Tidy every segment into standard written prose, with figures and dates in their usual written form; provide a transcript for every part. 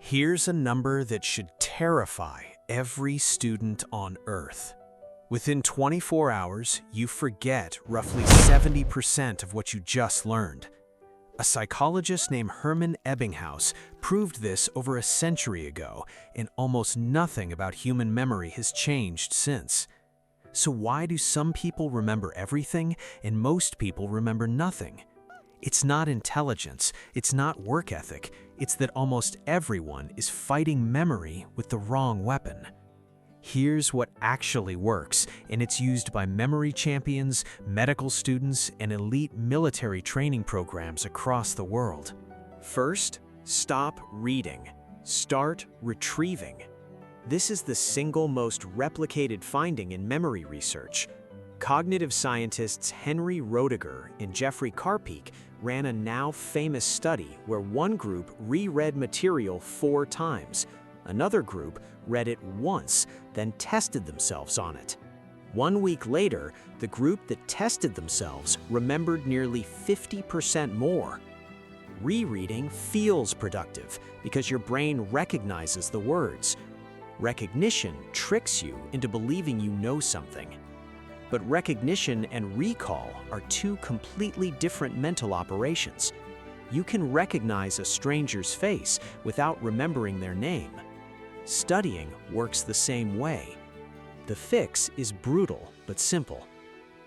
Here's a number that should terrify every student on Earth. Within 24 hours, you forget roughly 70% of what you just learned. A psychologist named Hermann Ebbinghaus proved this over a century ago, and almost nothing about human memory has changed since. So why do some people remember everything and most people remember nothing? It's not intelligence, it's not work ethic, it's that almost everyone is fighting memory with the wrong weapon. Here's what actually works, and it's used by memory champions, medical students, and elite military training programs across the world. First, stop reading. Start retrieving. This is the single most replicated finding in memory research. Cognitive scientists Henry Roediger and Jeffrey Karpik ran a now famous study where one group reread material 4 times. Another group read it once, then tested themselves on it. 1 week later, the group that tested themselves remembered nearly 50% more. Rereading feels productive because your brain recognizes the words. Recognition tricks you into believing you know something. But recognition and recall are 2 completely different mental operations. You can recognize a stranger's face without remembering their name. Studying works the same way. The fix is brutal but simple.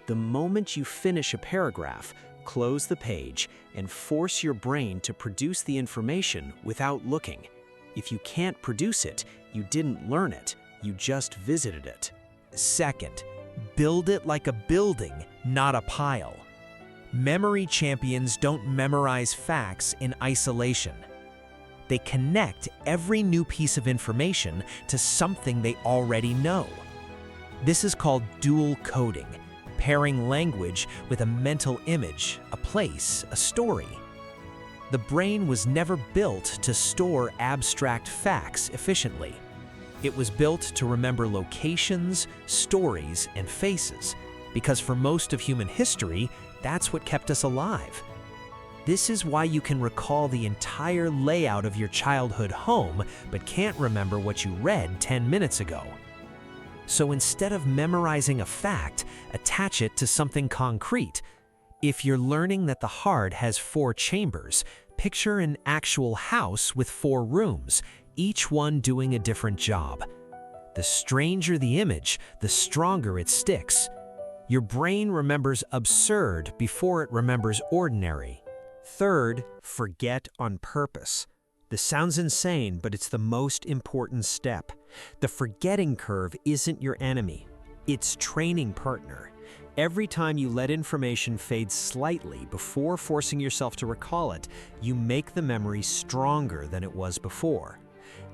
The moment you finish a paragraph, close the page and force your brain to produce the information without looking. If you can't produce it, you didn't learn it, you just visited it. Second, build it like a building, not a pile. Memory champions don't memorize facts in isolation. They connect every new piece of information to something they already know. This is called dual coding, pairing language with a mental image, a place, a story. The brain was never built to store abstract facts efficiently. It was built to remember locations, stories, and faces, because for most of human history, that's what kept us alive. This is why you can recall the entire layout of your childhood home, but can't remember what you read 10 minutes ago. So instead of memorizing a fact, attach it to something concrete. If you're learning that the heart has 4 chambers, picture an actual house with 4 rooms, each one doing a different job. The stranger the image, the stronger it sticks. Your brain remembers absurd before it remembers ordinary. Third, forget on purpose. This sounds insane, but it's the most important step. The forgetting curve isn't your enemy. It's training partner. Every time you let information fade slightly before forcing yourself to recall it, you make the memory stronger than it was before.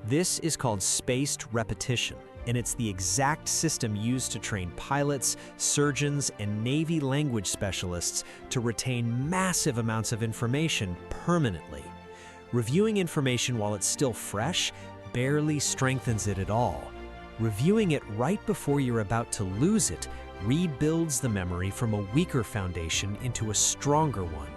This is called spaced repetition, and it's the exact system used to train pilots, surgeons, and Navy language specialists to retain massive amounts of information permanently. Reviewing information while it's still fresh barely strengthens it at all. Reviewing it right before you're about to lose it rebuilds the memory from a weaker foundation into a stronger one.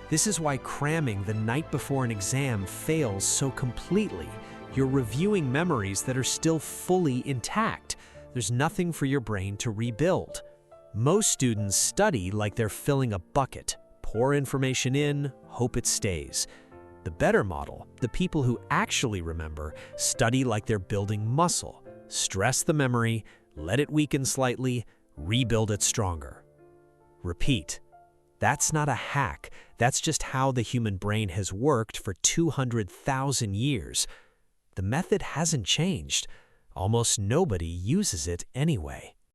This is why cramming the night before an exam fails so completely. You're reviewing memories that are still fully intact. There's nothing for your brain to rebuild. Most students study like they're filling a bucket. Pour information in, hope it stays. The better model, the people who actually remember, study like they're building muscle. Stress the memory, let it weaken slightly, rebuild it stronger. Repeat. That's not a hack. That's just how the human brain has worked for 200,000 years. The method hasn't changed. Almost nobody uses it anyway.